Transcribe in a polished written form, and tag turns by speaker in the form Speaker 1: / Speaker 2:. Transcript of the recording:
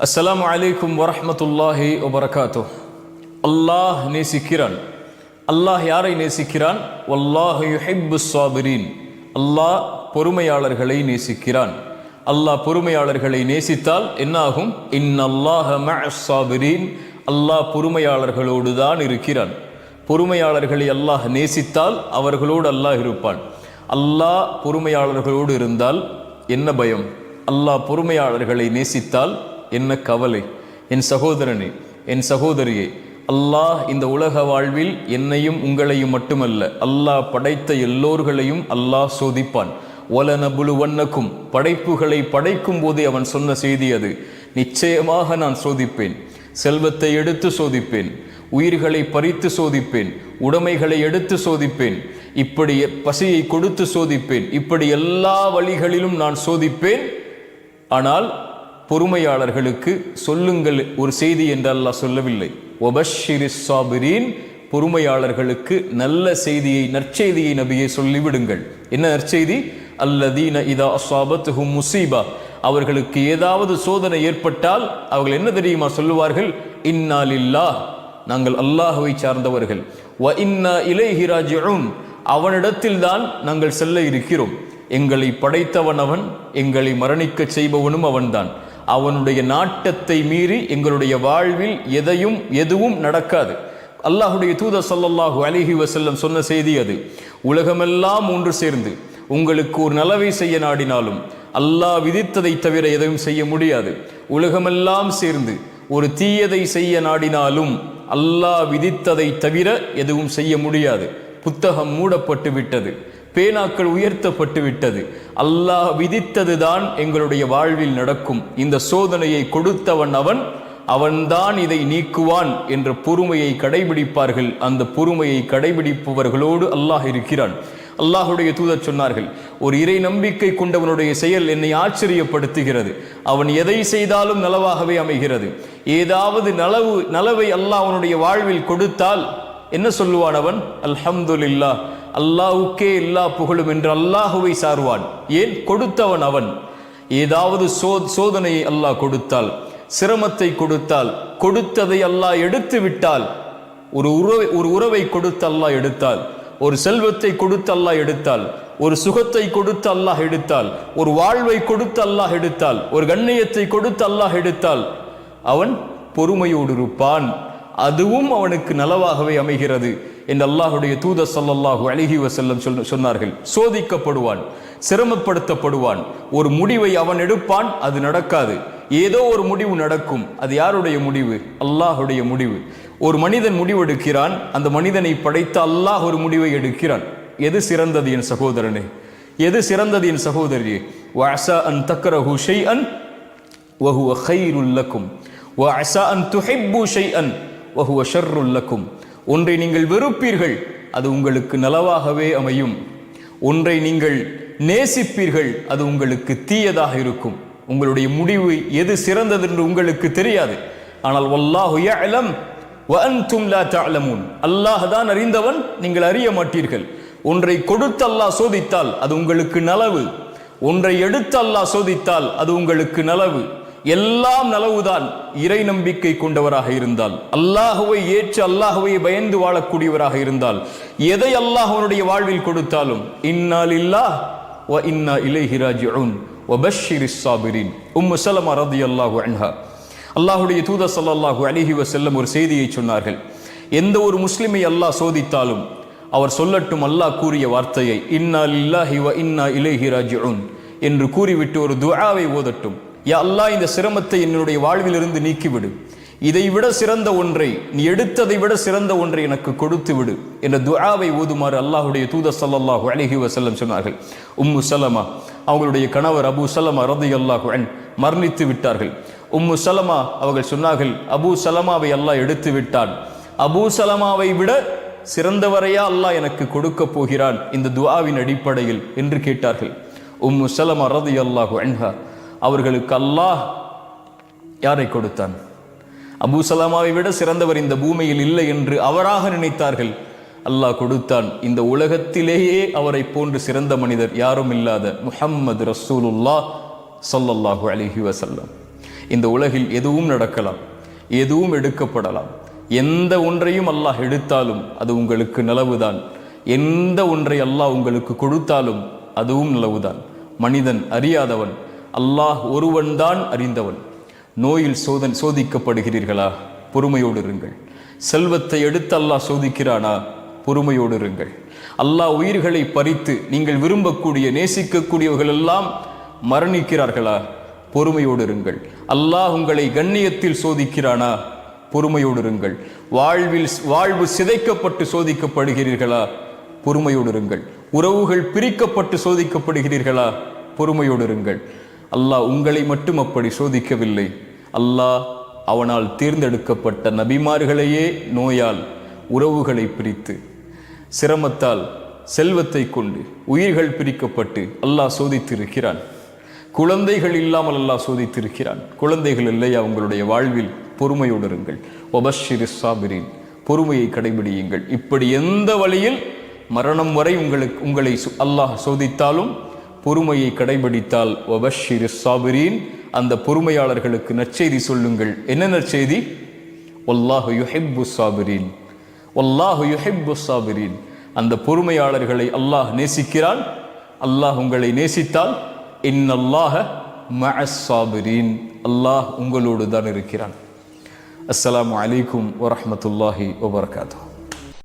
Speaker 1: அஸ்ஸலாமு அலைக்கும் வரஹ்மத்துல்லாஹி வபரகாத்துஹ். அல்லாஹ் நேசிக்கிறான். அல்லாஹ் யாரை நேசிக்கிறான்? வல்லாஹு யுஹிப்புஸ் ஸாபிரீன். அல்லாஹ் பொறுமையாளர்களை நேசிக்கிறான். அல்லாஹ் பொறுமையாளர்களை நேசித்தால் என்னாகும்? இன்னல்லாஹ மஅஸ் ஸாபிரீன். அல்லாஹ் பொறுமையாளர்களோடு தான் இருக்கிறான். பொறுமையாளர்களை அல்லாஹ் நேசித்தால் அவர்களோடு அல்லாஹ் இருப்பான். அல்லாஹ் பொறுமையாளர்களோடு இருந்தால் என்ன பயம்? அல்லாஹ் பொறுமையாளர்களை நேசித்தால் என்ன கவலை? என் சகோதரனே, என் சகோதரியே, அல்லாஹ் இந்த உலக வாழ்வில் என்னையும் உங்களையும் மட்டுமல்ல, அல்லாஹ் படைத்த எல்லோர்களையும் அல்லாஹ் சோதிப்பான். வலனபுலுவன்னக்கும், படைப்புகளை படைக்கும் போதே அவன் சொன்ன செய்தி அது. நிச்சயமாக நான் சோதிப்பேன். செல்வத்தை எடுத்து சோதிப்பேன், உயிர்களை பறித்து சோதிப்பேன், உடைமைகளை எடுத்து சோதிப்பேன், இப்படி பசியை கொடுத்து சோதிப்பேன், இப்படி எல்லா வழிகளிலும் நான் சோதிப்பேன். ஆனால் பொறுமையாளர்களுக்கு சொல்லுங்கள் ஒரு செய்தி என்று அல்லாஹ் சொல்லவில்லை. வபஷ்ஷிரிஸ் ஸாபிரீன், பொறுமையாளர்களுக்கு நல்ல செய்தியை, நற்செய்தியை நபியை சொல்லிவிடுங்கள். என்ன நற்செய்தி? அல்லதீன இதா அஸாபத்துஹும் முஸீபா, அவர்களுக்கு ஏதாவது சோதனை ஏற்பட்டால் அவர்கள் என்ன தெரியுமா சொல்லுவார்கள்? இன்னா லில்லாஹ், நாங்கள் அல்லாஹ்வை சார்ந்தவர்கள். வ இன்னா இலைஹி ராஜிஊன், அவனிடத்தில் தான் நாங்கள் செல்ல இருக்கிறோம். எங்களை படைத்தவன் அவன், எங்களை மரணிக்க செய்பவனும் அவன்தான். அவனுடைய நாட்டத்தை மீறி எங்களுடைய வாழ்வில் எதுவும் நடக்காது. அல்லாஹுடைய தூதர் ஸல்லல்லாஹு அலைஹி வஸல்லம் சொன்ன செய்தி அது. உலகமெல்லாம் ஒன்று சேர்ந்து உங்களுக்கு ஒரு நலவை செய்ய நாடினாலும் அல்லாஹ் விதித்ததை தவிர எதையும் செய்ய முடியாது. உலகமெல்லாம் சேர்ந்து ஒரு தீயதை செய்ய நாடினாலும் அல்லாஹ் விதித்ததை தவிர எதுவும் செய்ய முடியாது. புத்தகம் மூடப்பட்டு விட்டது, பேனாக்கள் உயர்த்தப்பட்டு விட்டது. அல்லாஹ் விதித்தது தான் எங்களுடைய வாழ்வில் நடக்கும். இந்த சோதனையை கொடுத்தவன் அவன்தான் இதை நீக்குவான் என்ற பொறுமையை கடைபிடிப்பார்கள். அந்த பொறுமையை கடைபிடிப்பவர்களோடு அல்லாஹ் இருக்கிறான். அல்லாஹுடைய தூதர் சொன்னார்கள், ஒரு இறை நம்பிக்கை கொண்டவனுடைய செயல் என்னை ஆச்சரியப்படுத்துகிறது. அவன் எதை செய்தாலும் நலவாகவே அமைகிறது. ஏதாவது நலவை அல்லாஹ் அவனுடைய வாழ்வில் கொடுத்தால் என்ன சொல்லுவான் அவன்? அல்ஹம்துலில்லாஹ், அல்லாஹ்வுக்கே எல்லா புகழும் என்று அல்லாஹுவை சார்வான். ஏன்? கொடுத்தவன் அவன். ஏதாவது சோதனையை அல்லாஹ் கொடுத்தால், சிரமத்தை கொடுத்தால், கொடுத்ததை அல்லாஹ் எடுத்து விட்டால், ஒரு உறவை கொடுத்து அல்லாஹ் எடுத்தால், ஒரு செல்வத்தை கொடுத்து அல்லாஹ் எடுத்தால், ஒரு சுகத்தை கொடுத்து அல்லாஹ் எடுத்தால், ஒரு வாழ்வை கொடுத்து அல்லாஹ் எடுத்தால், ஒரு கண்ணியத்தை கொடுத்து அல்லாஹ் எடுத்தால், அவன் பொறுமையோடு இருப்பான். அதுவும் அவனுக்கு நலவாகவே அமைகிறது என்று அல்லாஹுடைய தூதர் ஸல்லல்லாஹு அலைஹி வஸல்லம் சொன்னார்கள். சோதிக்கப்படுவான், சிரமப்படுத்தப்படுவான், ஒரு முடிவை அவன் எடுப்பான், அது நடக்காது. ஏதோ ஒரு முடிவு நடக்கும். அது யாருடைய முடிவு? அல்லாஹுடைய முடிவு. ஒரு மனிதன் முடிவெடுக்கிறான், அந்த மனிதனை படைத்த அல்லாஹ் ஒரு முடிவை எடுக்கிறான். எது சிறந்தது என் சகோதரனே? எது சிறந்தது என் சகோதரியே? வஅஸா அன் தக்ரஹு ஷைஅன் வஹுவ கைருல் லக்கும் வஅஸா அன் துஹிப்பு ஷைஅன் வஹுவ ஷர்ருல் லக்கும். ஒன்றை நீங்கள் வெறுப்பீர்கள், அது உங்களுக்கு நலவாகவே அமையும். ஒன்றை நீங்கள் நேசிப்பீர்கள், அது உங்களுக்கு தீயதாக இருக்கும். உங்களுடைய முடிவு எது சிறந்தது என்று உங்களுக்கு தெரியாது. ஆனால் வல்லாஹு யஅலம் வ அன்தும் லா தஅலமூன், அல்லாஹ் தான் அறிந்தவன், நீங்கள் அறிய மாட்டீர்கள். ஒன்றை கொடுத்து அல்லாஹ் சோதித்தால் அது உங்களுக்கு நலவு. ஒன்றை எடுத்து அல்லாஹ் சோதித்தால் அது உங்களுக்கு நலவு. எல்லாம் நலவுதான் இறை நம்பிக்கை கொண்டவராக இருந்தால், அல்லாஹுவை ஏற்று அல்லாஹுவை பயந்து வாழக்கூடியவராக இருந்தால். எதை அல்லாஹ் அவனுடைய வாழ்வில் கொடுத்தாலும் இன்னா லில்லாஹ் வ இன்னா இலைஹி ராஜிஊன் வபஷ்ஷிரிஸ் ஸாபிரீன். உம்மு ஸலமா ரலியல்லாஹு அன்ஹா, அல்லாஹுடைய தூதர் ஸல்லல்லாஹு அலைஹி வஸல்லம் ஒரு செய்தியை சொன்னார்கள். எந்த ஒரு முஸ்லிமை அல்லாஹ் சோதித்தாலும் அவர் சொல்லட்டும் அல்லாஹ் கூறிய வார்த்தையை, இன்னா லில்லாஹி வ இன்னா இலைஹி ராஜிஊன் என்று கூறிவிட்டு ஒரு துஆவை ஓதட்டும். யா அல்லாஹ், இந்த சிரமத்தை என்னுடைய வாழ்விலிருந்து நீக்கிவிடு. இதைவிட சிறந்த ஒன்றை, நீ எடுத்ததை விட சிறந்த ஒன்றை எனக்கு கொடுத்து விடு என்ற துஆவை ஓதுமாறு அல்லாஹுடைய தூதர் ஸல்லல்லாஹு அலைஹி வஸல்லம் சொன்னார்கள். உம்மு ஸலமா, அவங்களுடைய கணவர் அபூ ஸலமா ரலியல்லாஹு அன்ஹு மரணித்து விட்டார்கள். உம்மு ஸலமா அவர்கள் சொன்னார்கள், அபூ ஸலமாவை அல்லாஹ் எடுத்து விட்டான். அபூ ஸலமாவை விட சிறந்தவரையா அல்லாஹ் எனக்கு கொடுக்க போகிறான் இந்த துஆவின் அடிப்படையில் என்று கேட்டார்கள். உம்மு ஸலமா ரலியல்லாஹு அன்ஹா, அவர்களுக்கு அல்லாஹ் யாரை கொடுத்தான்? அபூ ஸலமாவை விட சிறந்தவர் இந்த பூமியில் இல்லை என்று அவராக நினைத்தார்கள். அல்லாஹ் கொடுத்தான். இந்த உலகத்திலேயே அவரை போன்று சிறந்த மனிதர் யாரும் இல்லாத முஹம்மது ரசூலுல்லாஹ் ஸல்லல்லாஹு அலைஹி வஸல்லம். இந்த உலகில் எதுவும் நடக்கலாம், எதுவும் எடுக்கப்படலாம். எந்த ஒன்றையும் அல்லாஹ் எடுத்தாலும் அது உங்களுக்கு நலவுதான். எந்த ஒன்றை அல்லாஹ் உங்களுக்கு கொடுத்தாலும் அதுவும் நலவுதான். மனிதன் அறியாதவன், அல்லாஹ் ஒருவன் தான் அறிந்தவன். நோயில் சோதிக்கப்படுகிறீர்களா? பொறுமையோடு இருங்கள். செல்வத்தை எடுத்து அல்லாஹ் சோதிக்கிறானா? பொறுமையோடு இருங்கள். அல்லாஹ் உயிர்களை பறித்து நீங்கள் விரும்பக்கூடிய நேசிக்கக்கூடியவர்கள் எல்லாம் மரணிக்கிறார்களா? பொறுமையோடு இருங்கள். அல்லாஹ் உங்களை கண்ணியத்தில் சோதிக்கிறானா? பொறுமையோடு இருங்கள். வாழ்வு சிதைக்கப்பட்டு சோதிக்கப்படுகிறீர்களா? பொறுமையோடு இருங்கள். உறவுகள் பிரிக்கப்பட்டு சோதிக்கப்படுகிறீர்களா? பொறுமையோடு இருங்கள். அல்லாஹ் உங்களை மட்டும் அப்படி சோதிக்கவில்லை. அல்லாஹ் அவனால் தேர்ந்தெடுக்கப்பட்ட நபிமார்களையே நோயால், உறவுகளை பிரித்து, சிரமத்தால், செல்வத்தை கொண்டு உயிர்கள் பிரிக்கப்பட்டு அல்லாஹ் சோதித்திருக்கிறான். குழந்தைகள் இல்லாமல் அல்லாஹ் சோதித்திருக்கிறான். குழந்தைகள் இல்லையா உங்களுடைய வாழ்வில்? பொறுமையோடு இருங்கள். வபஷ்ஷிரிஸ் சாபிரீன், பொறுமையை கடைபிடியுங்கள். இப்படி எந்த வழியில் மரணம் வரை உங்களை அல்லாஹ் சோதித்தாலும் பொறுமையை கடைபிடித்தால் வபஷ்ஷிரிஸ் சாபிரீன், அந்த பொறுமையாளர்களுக்கு நற்செய்தி சொல்லுங்கள். என்ன நற்செய்தி? வல்லாஹு யுஹிப்புஸ் சாபிரீன், வல்லாஹு யுஹிப்புஸ் சாபிரீன். அந்த பொறுமையாளர்களை அல்லாஹ் நேசிக்கிறான். அல்லாஹ் உங்களை நேசித்தால் இன்னல்லாஹ மஅஸ் சாபிரீன், அல்லாஹ் உங்களோடு தான் இருக்கிறான். அஸ்ஸலாமு அலைக்கும் வரஹ்மத்துல்லாஹி வபரகாத்துஹு.